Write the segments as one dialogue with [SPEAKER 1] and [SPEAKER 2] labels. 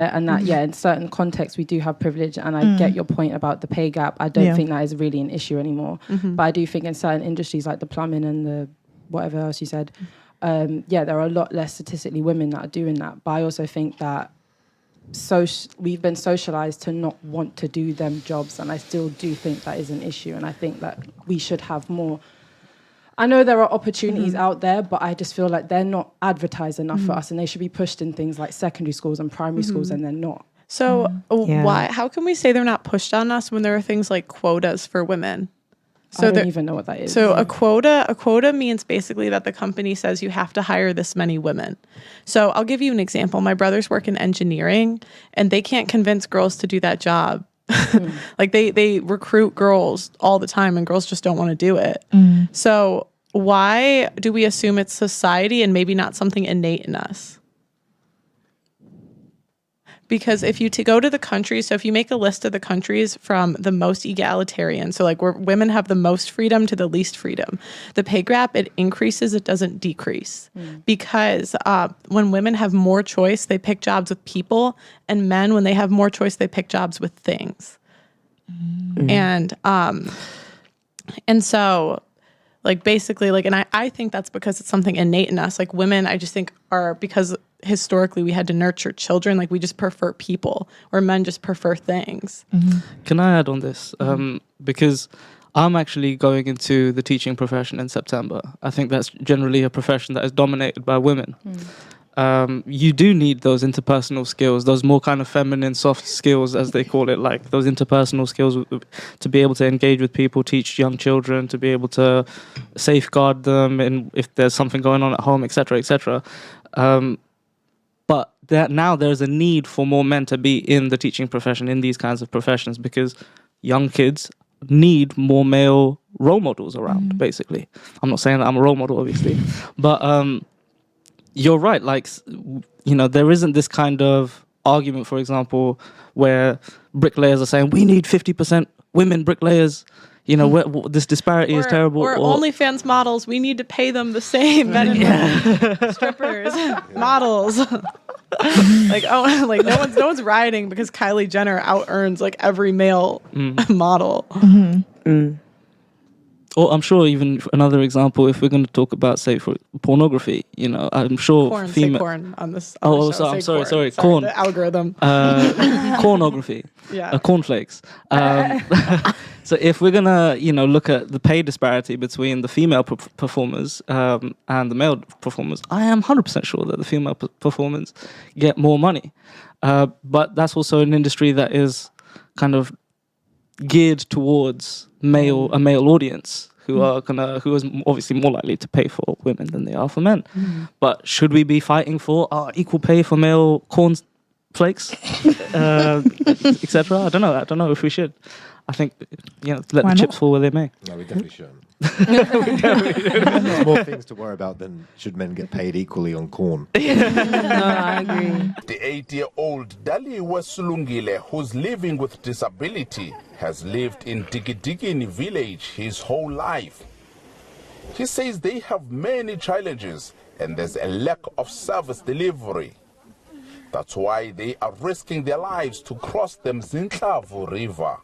[SPEAKER 1] And that, in certain contexts, we do have privilege. And I get your point about the pay gap. I don't think that is really an issue anymore. But I do think in certain industries like the plumbing and the whatever else you said, there are a lot less statistically women that are doing that. But I also think that we've been socialized to not want to do them jobs. And I still do think that is an issue. And I think that we should have more. I know there are opportunities out there, but I just feel like they're not advertised enough for us, and they should be pushed in things like secondary schools and primary schools, and they're not.
[SPEAKER 2] So how can we say they're not pushed on us when there are things like quotas for women? So
[SPEAKER 1] I don't even know what that is.
[SPEAKER 2] So a quota means basically that the company says you have to hire this many women. So I'll give you an example. My brothers work in engineering, and they can't convince girls to do that job. Like they recruit girls all the time, and girls just don't want to do it. So why do we assume it's society and maybe not something innate in us? Because if you go to the countries, so if you make a list of the countries from the most egalitarian, so like where women have the most freedom to the least freedom, the pay gap, it increases, it doesn't decrease. Because when women have more choice, they pick jobs with people, and men, when they have more choice, they pick jobs with things. And so like basically like, and I think that's because it's something innate in us. Like women, I just think are, because historically we had to nurture children, like we just prefer people, where men just prefer things.
[SPEAKER 3] Can I add on this? Because I'm actually going into the teaching profession in September. I think that's generally a profession that is dominated by women. You do need those interpersonal skills, those more kind of feminine, soft skills, as they call it, like those interpersonal skills to be able to engage with people, teach young children, to be able to safeguard them and if there's something going on at home, etc., etc. But that now there's a need for more men to be in the teaching profession, in these kinds of professions, because young kids need more male role models around, basically. I'm not saying that I'm a role model, obviously, but you're right. Like, you know, there isn't this kind of argument, for example, where bricklayers are saying we need 50% women bricklayers. You know, this disparity is terrible.
[SPEAKER 2] Or OnlyFans models, we need to pay them the same. Strippers, models. Like no one's rioting because Kylie Jenner out earns like every male model.
[SPEAKER 3] Or I'm sure even another example, if we're going to talk about, say, for pornography, you know, I'm sure
[SPEAKER 2] corn on this. On
[SPEAKER 3] I'm sorry, corn.
[SPEAKER 2] The algorithm.
[SPEAKER 3] Cornography. Cornflakes. So if we're going to, you know, look at the pay disparity between the female performers and the male performers, I am 100% sure that the female performers get more money. But that's also an industry that is kind of geared towards a male audience who is obviously more likely to pay for women than they are for men. But should we be fighting for equal pay for male cornflakes, etc.? I don't know if we should. I think, you know, let the chips fall where they may.
[SPEAKER 4] No, we definitely shouldn't. There's more things to worry about than should men get paid equally on corn.
[SPEAKER 1] No, I agree.
[SPEAKER 5] The 8-year-old Daliwe Sulungile, who's living with disability, has lived in Digidigini village his whole life. He says they have many challenges and there's a lack of service delivery. That's why they are risking their lives to cross the Mzintlavu River.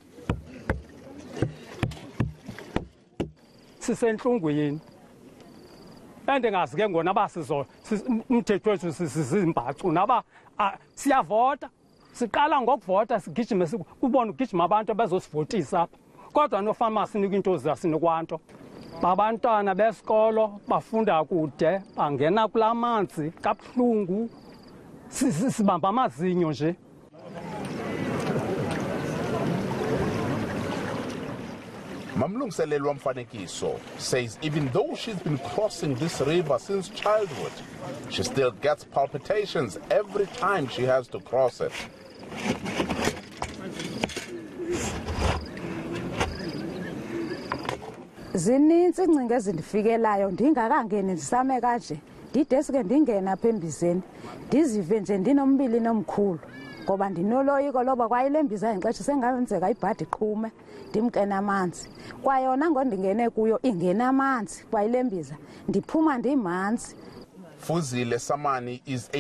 [SPEAKER 6] Sisenhlungwini endengazi ke ngona basizo umthetho wethu sizimbacu naba siyavota siqala ngokuvota sigijime ubone ugijima abantu abazosivotisa apha kodwa nofama sinika into zasinokwanto babantwana besikolo bafunda kude bangena kulamanzi kabuhlungu sibamba amazinyo nje.
[SPEAKER 5] Mamlungselelwa Mfanekiso says even though she's been crossing this river since childhood, she still gets palpitations every time she has to cross it.
[SPEAKER 7] Zininzi ingcinga ezindifikelayo ndingakangeni ndisame kanje ndideske ndingena apha embizeni ndizive nje ndinombili nomkhulu ngoba ndinoloyiko loba kwayile mbiza ngexesha sengenzeka ibhadi iqhume ndimkena amanzi kwayona ngondingene kuyo ingena amanzi kwayile mbiza ndiphuma ndimanzi.
[SPEAKER 5] Fuzile Samani is a